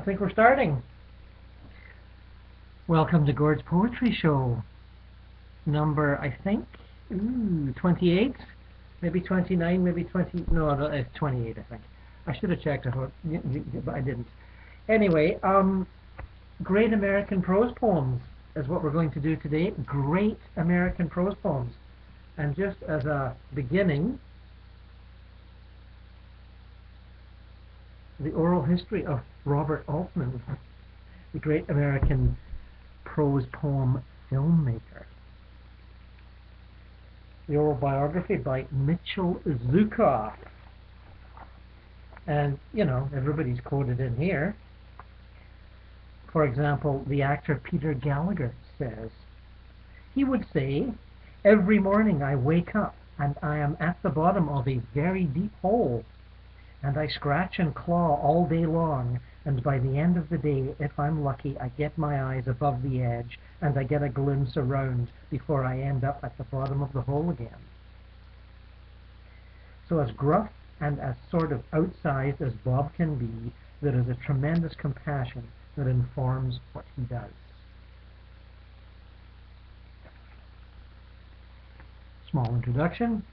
think we're starting. Welcome to Gord's Poetry Show. Number, I think, 28, maybe 29, maybe 20. No, it's 28, I think. I should have checked it, but I didn't. Anyway, great American prose poems is what we're going to do today. Great American prose poems. And just as a beginning, the oral history of Robert Altman, the great American prose poem filmmaker. The oral biography by Mitchell Zuckoff. And, you know, everybody's quoted in here. For example, the actor Peter Gallagher says, he would say, "Every morning I wake up and I am at the bottom of a very deep hole, and I scratch and claw all day long, and by the end of the day, if I'm lucky, I get my eyes above the edge and I get a glimpse around before I end up at the bottom of the hole again." So as gruff and as sort of outsized as Bob can be, there is a tremendous compassion that informs what he does. Small introduction.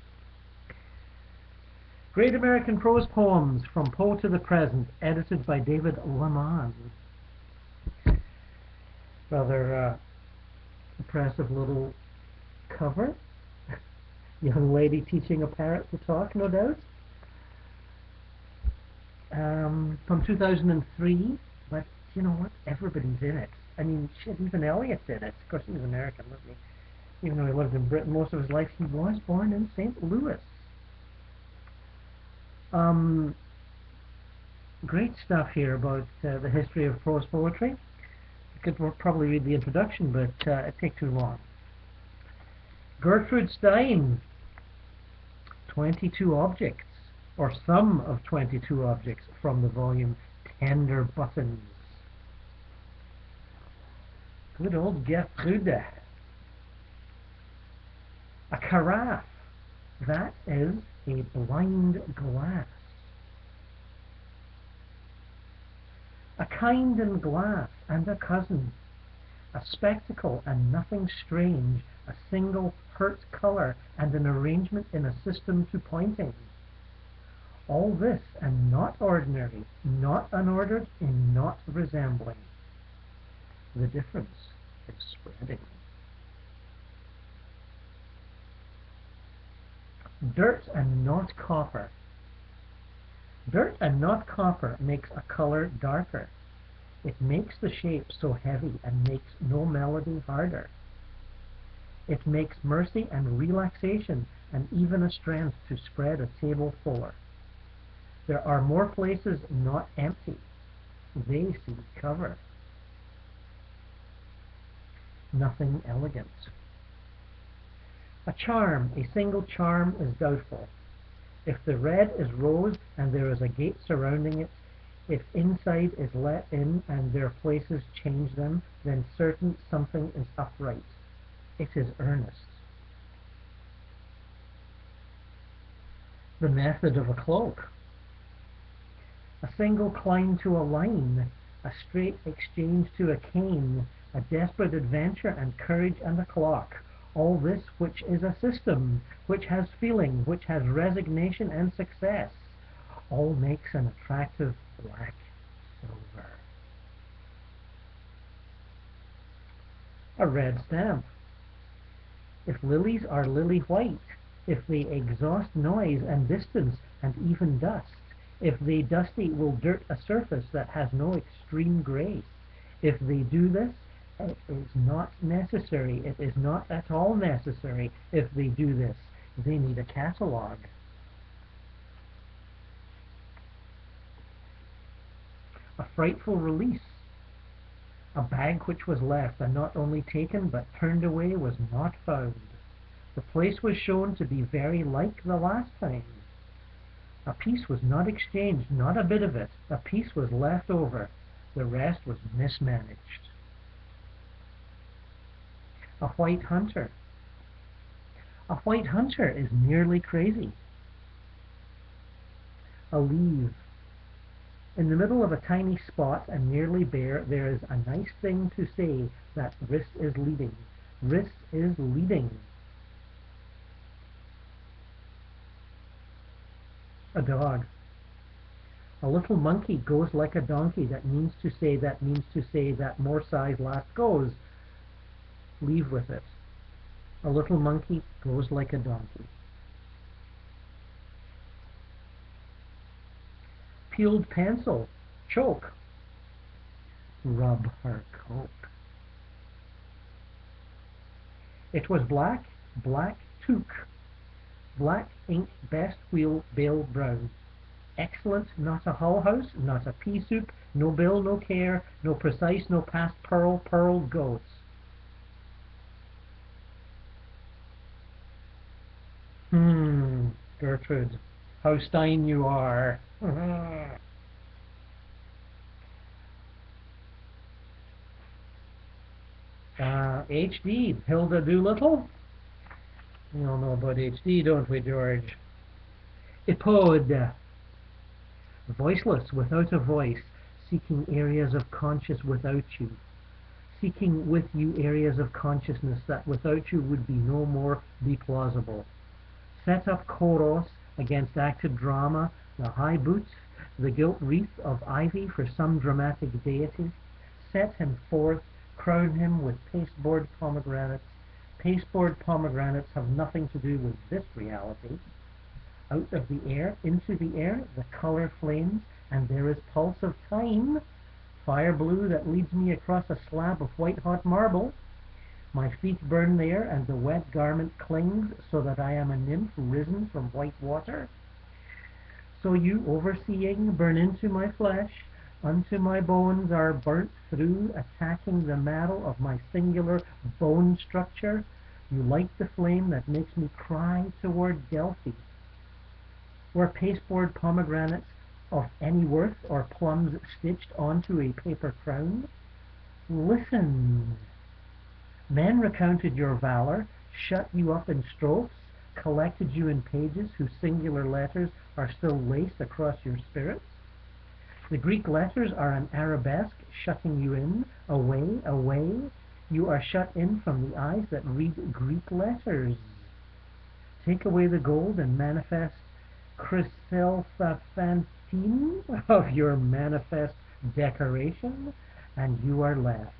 Great American Prose Poems from Poe to the Present, edited by David Lehman. Rather impressive little cover. Young lady teaching a parrot to talk, no doubt. From 2003, but you know what? Everybody's in it. I mean, shit, even Eliot's in it. Of course, he was American, wasn't he? Even though he lived in Britain most of his life, he was born in St. Louis. Great stuff here about the history of prose poetry. I could probably read the introduction, but it'd take too long. Gertrude Stein, 22 objects, or some of 22 objects from the volume Tender Buttons. Good old Gertrude. A carafe, that is a blind glass. A kind and glass and a cousin, a spectacle and nothing strange, a single hurt color and an arrangement in a system to pointing. All this and not ordinary, not unordered, and not resembling. The difference is spreading. Dirt and not copper. Dirt and not copper makes a color darker. It makes the shape so heavy and makes no melody harder. It makes mercy and relaxation and even a strength to spread a table fuller. There are more places not empty. They see cover. Nothing elegant. A charm, a single charm, is doubtful. If the red is rose and there is a gate surrounding it, if inside is let in and their places change them, then certain something is upright. It is Ernest. The method of a cloak. A single climb to a line, a straight exchange to a cane, a desperate adventure and courage and a clock. All this which is a system, which has feeling, which has resignation and success, all makes an attractive black silver. A red stamp. If lilies are lily white, if they exhaust noise and distance and even dust, if they dusty will dirt a surface that has no extreme grace, if they do this, it is not necessary. It is not at all necessary. If they do this, they need a catalogue. A frightful release. A bag which was left and not only taken but turned away was not found. The place was shown to be very like the last time. A piece was not exchanged, not a bit of it. A piece was left over. The rest was mismanaged. A white hunter. A white hunter is nearly crazy. A leave. In the middle of a tiny spot and nearly bare, there is a nice thing to say that wrist is leading. Wrist is leading. A dog. A little monkey goes like a donkey. That means to say that more size last goes. Leave with it. A little monkey goes like a donkey. Peeled pencil. Choke. Rub her coat. It was black, black toque. Black ink, best wheel, bale brown. Excellent, not a Hull House, not a pea soup, no bill, no care, no precise, no past pearl, pearl goats. Gertrude, how Stein you are. HD, Hilda Doolittle. We all know about HD, don't we, George? Ipode. Voiceless, without a voice, seeking areas of conscious without you. Seeking with you areas of consciousness that without you would be no more be plausible. Set up choros against acted drama, the high boots, the gilt wreath of ivy for some dramatic deity. Set him forth, crown him with pasteboard pomegranates. Pasteboard pomegranates have nothing to do with this reality. Out of the air, into the air, the color flames, and there is pulse of time. Fire blue that leads me across a slab of white-hot marble. My feet burn there, and the wet garment clings, so that I am a nymph risen from white water. So you, overseeing, burn into my flesh, unto my bones are burnt through, attacking the marrow of my singular bone structure. You light the flame that makes me cry toward Delphi. Were pasteboard pomegranates of any worth, or plums stitched onto a paper crown? Listen. Men recounted your valor, shut you up in strophes, collected you in pages whose singular letters are still laced across your spirits. The Greek letters are an arabesque, shutting you in, away, away. You are shut in from the eyes that read Greek letters. Take away the gold and manifest chryselephantine of your manifest decoration, and you are left,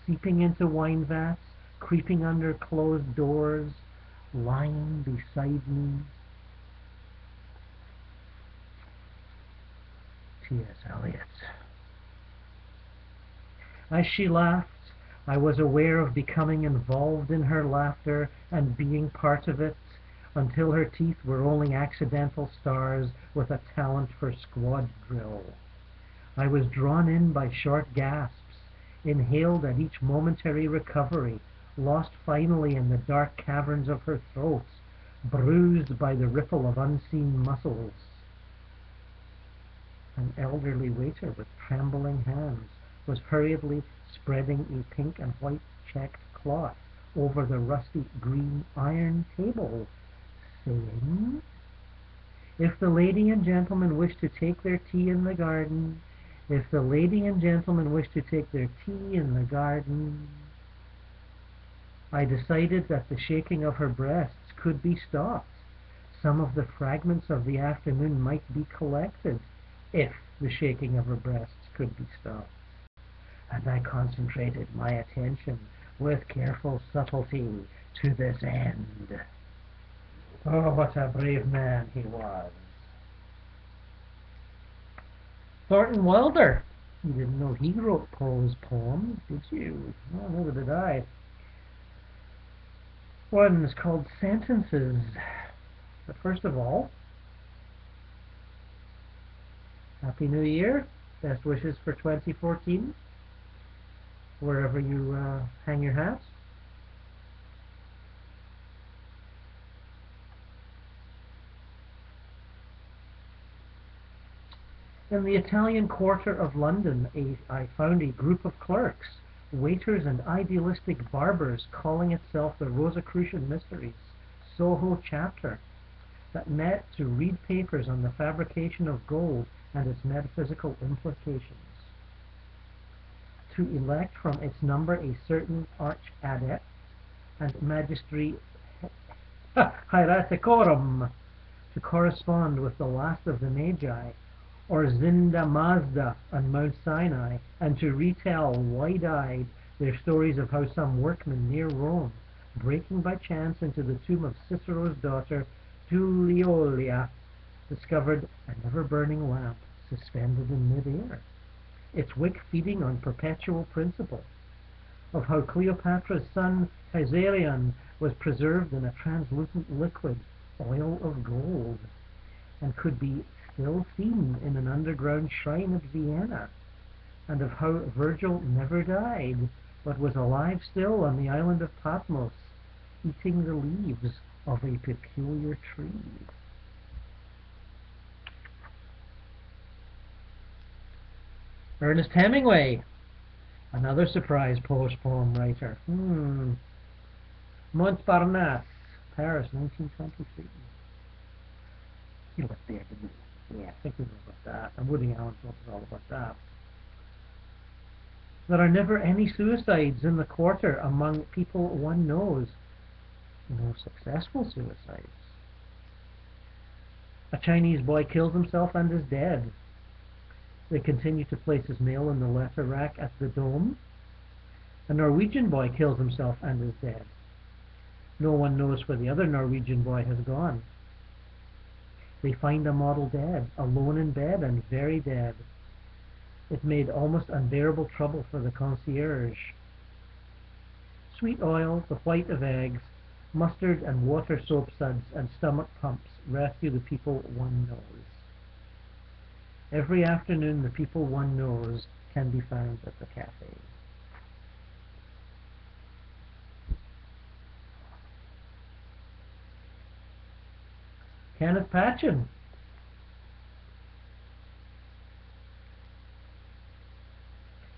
seeping into wine vats, creeping under closed doors, lying beside me. T.S. Eliot. As she laughed, I was aware of becoming involved in her laughter and being part of it, until her teeth were only accidental stars with a talent for squad drill. I was drawn in by short gasps, inhaled at each momentary recovery, lost finally in the dark caverns of her throat, bruised by the ripple of unseen muscles. An elderly waiter with trembling hands was hurriedly spreading a pink and white checked cloth over the rusty green iron table, saying, "If the lady and gentleman wish to take their tea in the garden, if the lady and gentleman wish to take their tea in the garden." I decided that the shaking of her breasts could be stopped. Some of the fragments of the afternoon might be collected, if the shaking of her breasts could be stopped. And I concentrated my attention with careful subtlety to this end. Oh, what a brave man he was. Thornton Wilder. You didn't know he wrote prose poems, did you? Well, neither did I. One is called Sentences. But first of all, Happy New Year. Best wishes for 2014, wherever you hang your hats. In the Italian quarter of London, I found a group of clerks, waiters and idealistic barbers calling itself the Rosicrucian Mysteries, Soho chapter. that met to read papers on the fabrication of gold and its metaphysical implications, to elect from its number a certain arch-adept and magistri hieraticorum to correspond with the last of the Magi, or Zinda Mazda on Mount Sinai, and to retell wide-eyed their stories of how some workman near Rome, breaking by chance into the tomb of Cicero's daughter Tulliola, discovered a never-burning lamp suspended in mid-air, its wick feeding on perpetual principle, of how Cleopatra's son Caesarion was preserved in a translucent liquid, oil of gold, and could be still seen in an underground shrine at Vienna, and of how Virgil never died, but was alive still on the island of Patmos, eating the leaves of a peculiar tree. Ernest Hemingway, another surprise poem writer. Montparnasse, Paris, 1923. He lived there, didn't he? Yeah, I think we know about that. And Woody Allen's book is all about that. There are never any suicides in the quarter among people one knows. No successful suicides. A Chinese boy kills himself and is dead. They continue to place his mail in the letter rack at the Dome. A Norwegian boy kills himself and is dead. No one knows where the other Norwegian boy has gone. They find a model dead, alone in bed and very dead. It made almost unbearable trouble for the concierge. Sweet oil, the white of eggs, mustard and water soap suds, and stomach pumps rescue the people one knows. Every afternoon the people one knows can be found at the cafe. Kenneth Patchen.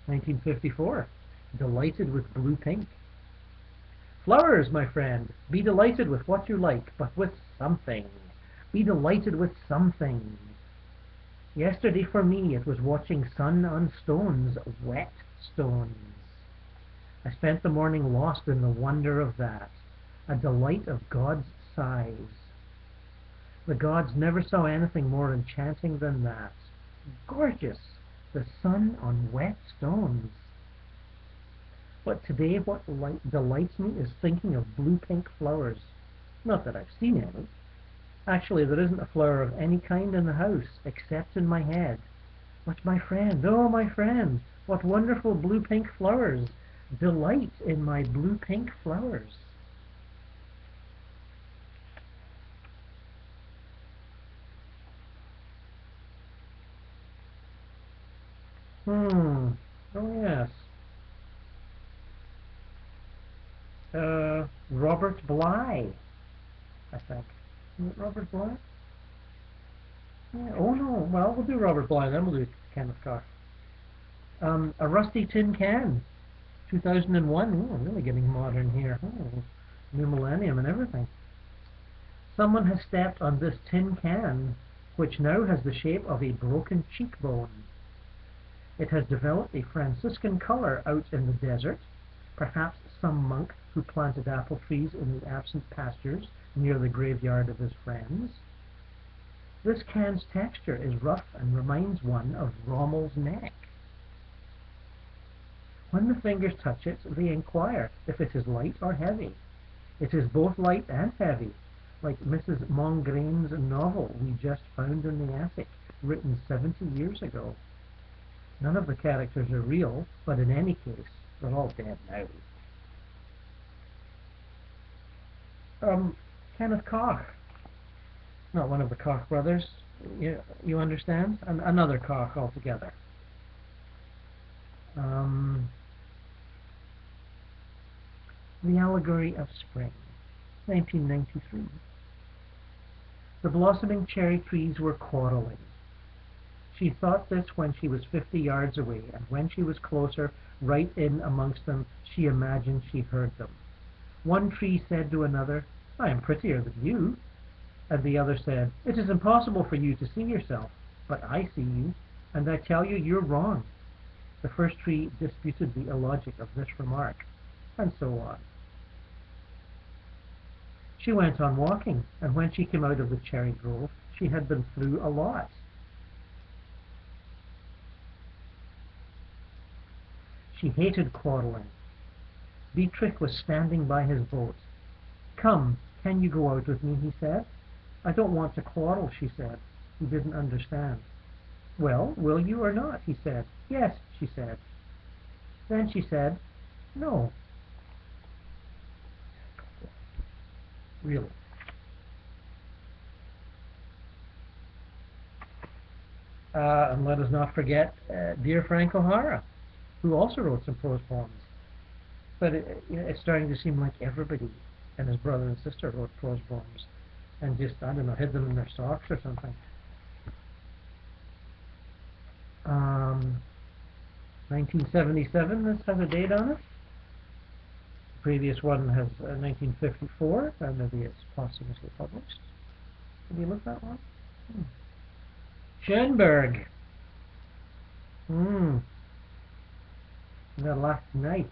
(1954). Delighted with blue pink. Flowers, my friend, be delighted with what you like, but with something. Be delighted with something. Yesterday for me it was watching sun on stones, wet stones. I spent the morning lost in the wonder of that, a delight of God's size. The gods never saw anything more enchanting than that. Gorgeous! The sun on wet stones. But today what delights me is thinking of blue-pink flowers. Not that I've seen any. Actually, there isn't a flower of any kind in the house, except in my head. But my friend, oh my friend, what wonderful blue-pink flowers! Delight in my blue-pink flowers. Oh yes. Robert Bly, I think. Is it Robert Bly? Yeah. Oh no, well, we'll do Robert Bly, then we'll do Kenneth Koch. A Rusty Tin Can, 2001. Oh, really getting modern here. Oh, new millennium and everything. Someone has stepped on this tin can, which now has the shape of a broken cheekbone. It has developed a Franciscan color out in the desert, perhaps some monk who planted apple trees in the absent pastures near the graveyard of his friends. This can's texture is rough and reminds one of Rommel's neck. When the fingers touch it, they inquire if it is light or heavy. It is both light and heavy, like Mrs. Mongran's novel we just found in the attic, written 70 years ago. None of the characters are real, but in any case, they're all dead now. Kenneth Koch. Not one of the Koch brothers, you understand? Another Koch altogether. The Allegory of Spring, 1993. The blossoming cherry trees were quarreling. She thought this when she was 50 yards away, and when she was closer, right in amongst them, she imagined she heard them. One tree said to another, "I am prettier than you." And the other said, "It is impossible for you to see yourself, but I see you, and I tell you you're wrong." The first tree disputed the illogic of this remark, and so on. She went on walking, and when she came out of the cherry grove, she had been through a lot. She hated quarreling. Dietrich was standing by his boat. "Come, can you go out with me?" he said. "I don't want to quarrel," she said. He didn't understand. "Well, will you or not?" he said. "Yes," she said. Then she said, "No." Really. And let us not forget dear Frank OHara, who also wrote some prose poems. But it's starting to seem like everybody and his brother and sister wrote prose poems and just, I don't know, hid them in their socks or something. 1977, this has a date on it. The previous one has 1954, and maybe it's posthumously published. Have you looked that one? Schoenberg. That last night.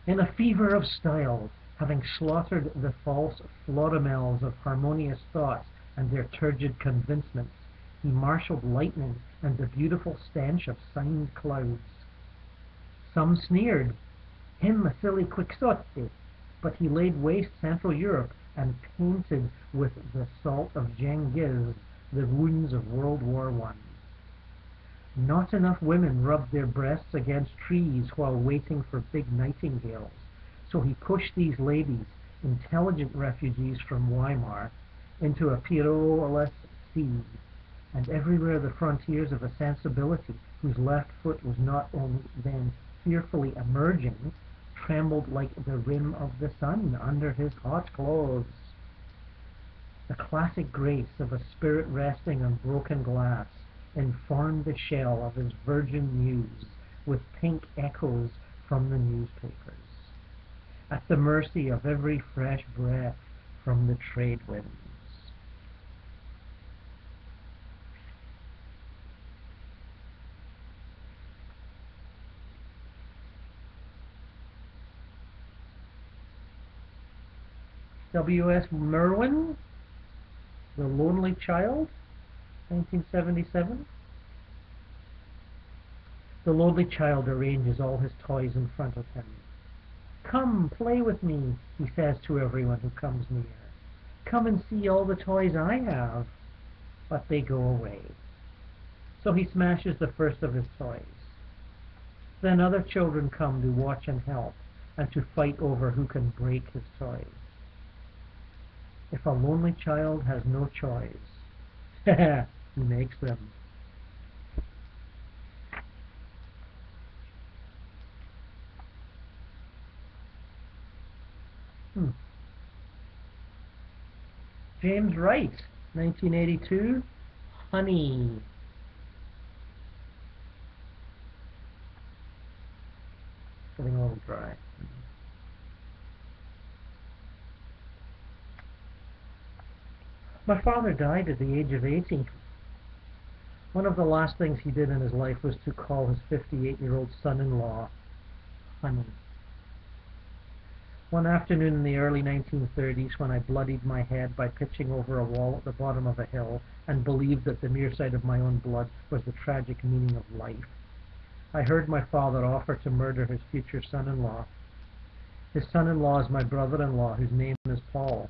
In a fever of style, having slaughtered the false florimels of harmonious thoughts and their turgid convincements, he marshalled lightning and the beautiful stench of signed clouds. Some sneered, "Him a silly quixote," but he laid waste Central Europe and painted with the salt of Genghis the wounds of World War I. Not enough women rubbed their breasts against trees while waiting for big nightingales, so he pushed these ladies, intelligent refugees from Weimar, into a Pyrenees sea, and everywhere the frontiers of a sensibility whose left foot was not only then fearfully emerging, trembled like the rim of the sun under his hot clothes. The classic grace of a spirit resting on broken glass informed the shell of his virgin muse with pink echoes from the newspapers, at the mercy of every fresh breath from the trade winds. W.S.Merwin, The Lonely Child, 1977. The lonely child arranges all his toys in front of him. "Come, play with me," he says to everyone who comes near. "Come and see all the toys I have." But they go away. So he smashes the first of his toys. Then other children come to watch and help, and to fight over who can break his toys. If a lonely child has no choice, he makes them. James Wright, 1982, Honey. Getting a little dry. My father died at the age of 80. One of the last things he did in his life was to call his 58-year-old son-in-law Honey. One afternoon in the early 1930s, when I bloodied my head by pitching over a wall at the bottom of a hill and believed that the mere sight of my own blood was the tragic meaning of life, I heard my father offer to murder his future son-in-law. His son-in-law is my brother-in-law, whose name is Paul.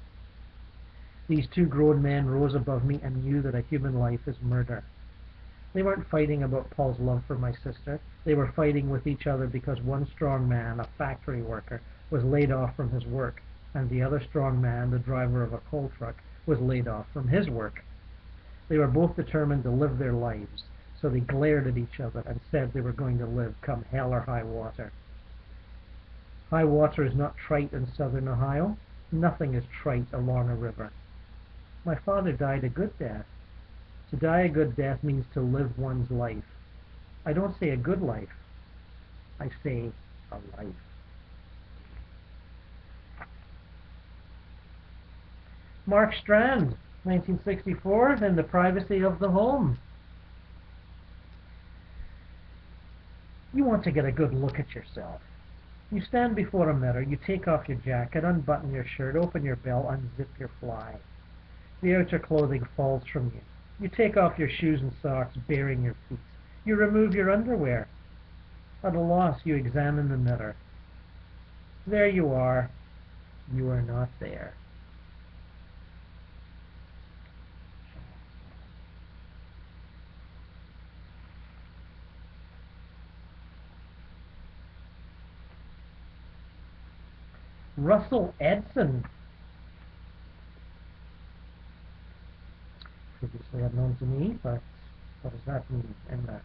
These two grown men rose above me and knew that a human life is murder. They weren't fighting about Paul's love for my sister. They were fighting with each other because one strong man, a factory worker, was laid off from his work, and the other strong man, the driver of a coal truck, was laid off from his work. They were both determined to live their lives, so they glared at each other and said they were going to live come hell or high water. High water is not trite in southern Ohio. Nothing is trite along a river. My father died a good death. To die a good death means to live one's life. I don't say a good life. I say a life. Mark Strand, 1964, In the Privacy of the Home. You want to get a good look at yourself. You stand before a mirror, you take off your jacket, unbutton your shirt, open your belt, unzip your fly. The outer clothing falls from you. You take off your shoes and socks, baring your feet. You remove your underwear. At a loss, you examine the mirror. There you are. You are not there. Russell Edson, previously unknown to me, but what does that mean in the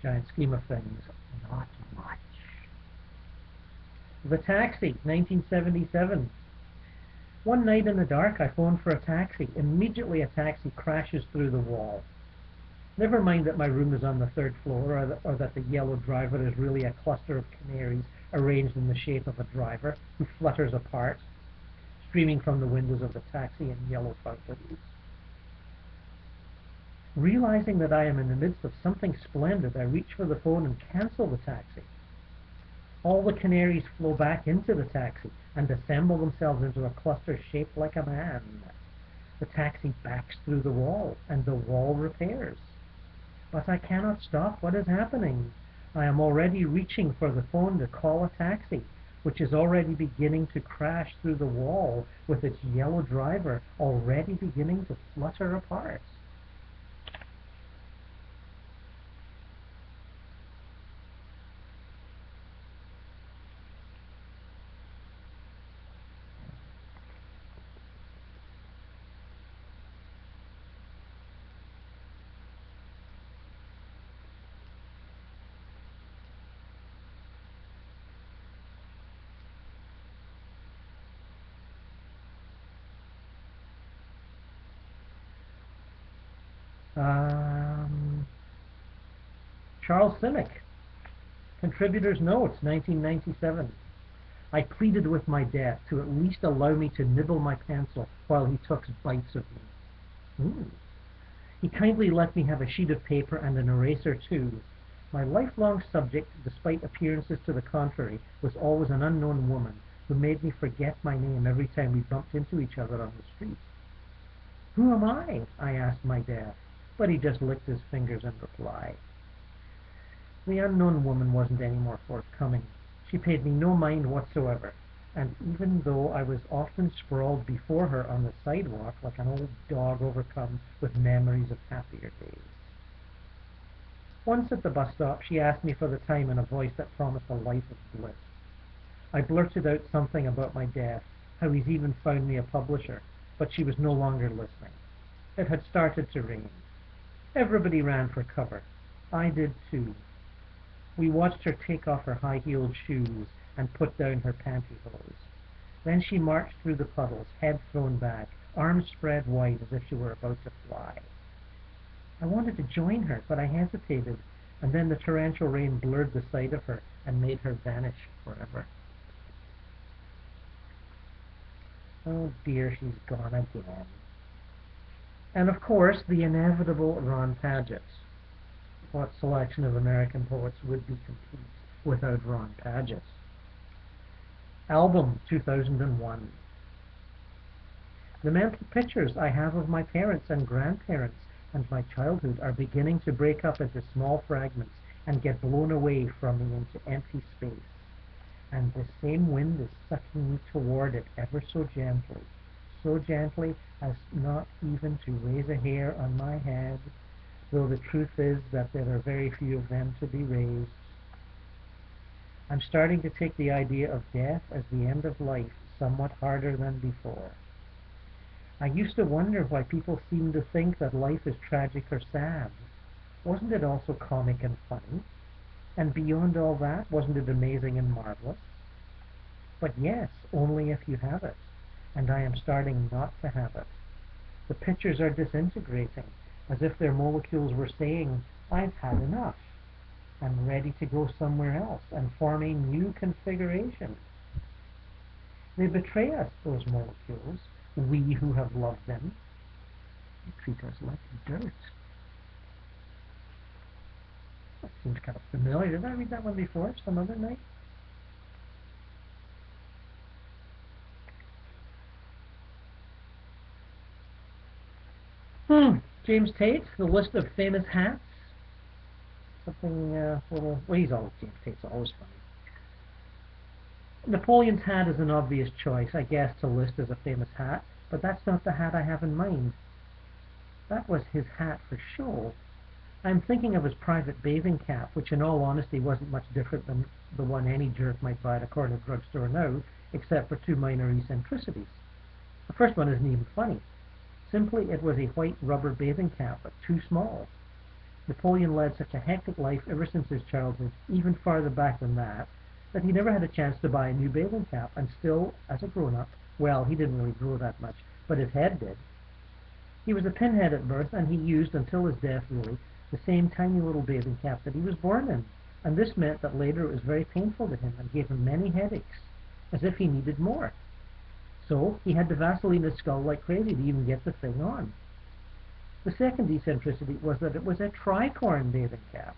giant scheme of things? Not much. The Taxi, 1977. One night in the dark, I phoned for a taxi. Immediately, a taxi crashes through the wall. Never mind that my room is on the third floor, or that the yellow driver is really a cluster of canaries arranged in the shape of a driver who flutters apart, streaming from the windows of the taxi in yellow fountains. Realizing that I am in the midst of something splendid, I reach for the phone and cancel the taxi. All the canaries flow back into the taxi and assemble themselves into a cluster shaped like a man. The taxi backs through the wall, and the wall repairs. But I cannot stop what is happening. I am already reaching for the phone to call a taxi, which is already beginning to crash through the wall with its yellow driver already beginning to flutter apart. Charles Simic, Contributor's Notes, 1997. I pleaded with my death to at least allow me to nibble my pencil while he took bites of me. He kindly let me have a sheet of paper and an eraser too. My lifelong subject, despite appearances to the contrary, was always an unknown woman who made me forget my name every time we bumped into each other on the street. Who am I asked my death, but he just licked his fingers in reply. The unknown woman wasn't any more forthcoming. She paid me no mind whatsoever, and even though I was often sprawled before her on the sidewalk like an old dog overcome with memories of happier days. Once at the bus stop, she asked me for the time in a voice that promised a life of bliss. I blurted out something about my death, how he's even found me a publisher, but she was no longer listening. It had started to rain. Everybody ran for cover. I did too. We watched her take off her high-heeled shoes and put down her pantyhose. Then she marched through the puddles, head thrown back, arms spread wide as if she were about to fly. I wanted to join her, but I hesitated, and then the torrential rain blurred the sight of her and made her vanish forever. Oh dear, she's gone again. And of course, the inevitable Ron Padgett. What selection of American poets would be complete without Ron Padgett? Album, 2001. The mental pictures I have of my parents and grandparents and my childhood are beginning to break up into small fragments and get blown away from me into empty space. And the same wind is sucking me toward it ever so gently as not even to raise a hair on my head, though the truth is that there are very few of them to be raised. I'm starting to take the idea of death as the end of life somewhat harder than before. I used to wonder why people seem to think that life is tragic or sad. Wasn't it also comic and funny? And beyond all that, wasn't it amazing and marvelous? But yes, only if you have it. And I am starting not to have it. The pictures are disintegrating, as if their molecules were saying, I've had enough. I'm ready to go somewhere else and form a new configuration. They betray us, those molecules, We who have loved them treat us like dirt. That seems kind of familiar. Did I read that one before some other night? James Tate, the list of famous hats. Something little. Well, James Tate's always funny. Napoleon's hat is an obvious choice, I guess, to list as a famous hat, but that's not the hat I have in mind. That was his hat for show. I'm thinking of his private bathing cap, which in all honesty wasn't much different than the one any jerk might buy at a corner drugstore now, except for two minor eccentricities. The first one isn't even funny. Simply, it was a white rubber bathing cap, but too small. Napoleon led such a hectic life ever since his childhood, even farther back than that he never had a chance to buy a new bathing cap, and still, as a grown-up, well, he didn't really grow that much, but his head did. He was a pinhead at birth, and he used, until his death really, the same tiny little bathing cap that he was born in, and this meant that later it was very painful to him and gave him many headaches, as if he needed more. So he had to Vaseline his skull like crazy to even get the thing on. The second eccentricity was that it was a tricorn bathing cap.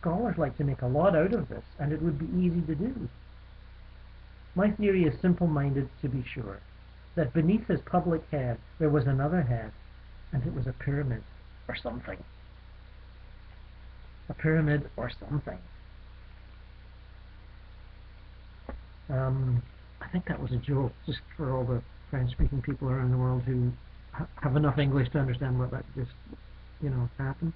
Scholars like to make a lot out of this, and it would be easy to do. My theory is simple-minded, to be sure, that beneath his public head there was another head, and it was a pyramid, or something. A pyramid or something. I think that was a joke, just for all the French-speaking people around the world who have enough English to understand what that just, happened.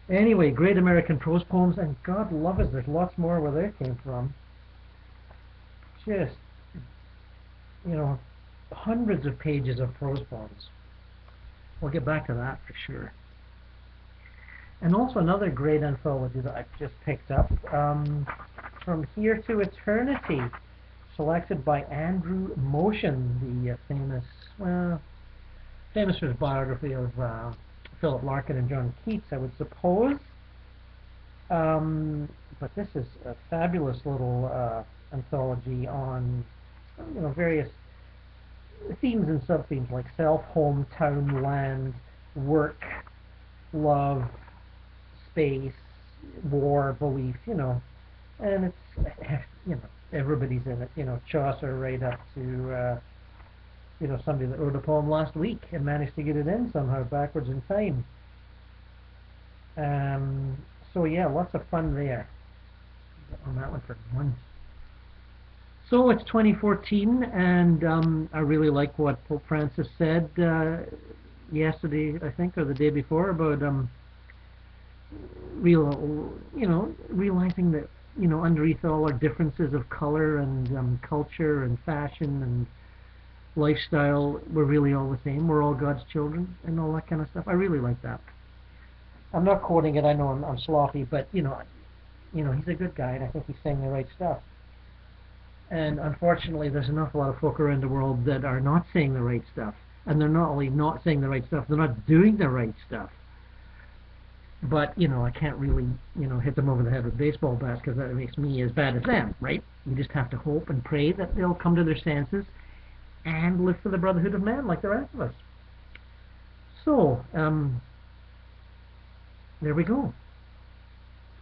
Anyway, great American prose poems, and God love us, there's lots more where they came from. Just, hundreds of pages of prose poems. We'll get back to that for sure. And also another great anthology that I've just picked up, From Here to Eternity, selected by Andrew Motion, the famous for his biography of Philip Larkin and John Keats, I would suppose. But this is a fabulous little anthology on, various themes and sub-themes like self, home, town, land, work, love, space, war, belief, and it's, everybody's in it, Chaucer right up to, somebody that wrote a poem last week and managed to get it in somehow backwards in time. So yeah, lots of fun there on that one for once. So it's 2014, and I really like what Pope Francis said yesterday, I think, or the day before, about realizing that underneath all our differences of color and culture and fashion and lifestyle, we're really all the same. We're all God's children and all that kind of stuff. I really like that. I'm not quoting it. I know I'm sloppy, but he's a good guy, and I think he's saying the right stuff. And unfortunately, there's an awful lot of folk around the world that are not saying the right stuff, and they're not only not saying the right stuff, they're not doing the right stuff. But I can't really hit them over the head with baseball bats, because that makes me as bad as them, right? You just have to hope and pray that they'll come to their senses and live for the brotherhood of man like the rest of us. So there we go.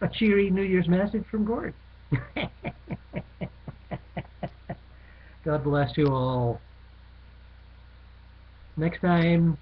A cheery New Year's message from Gord. God bless you all. Next time.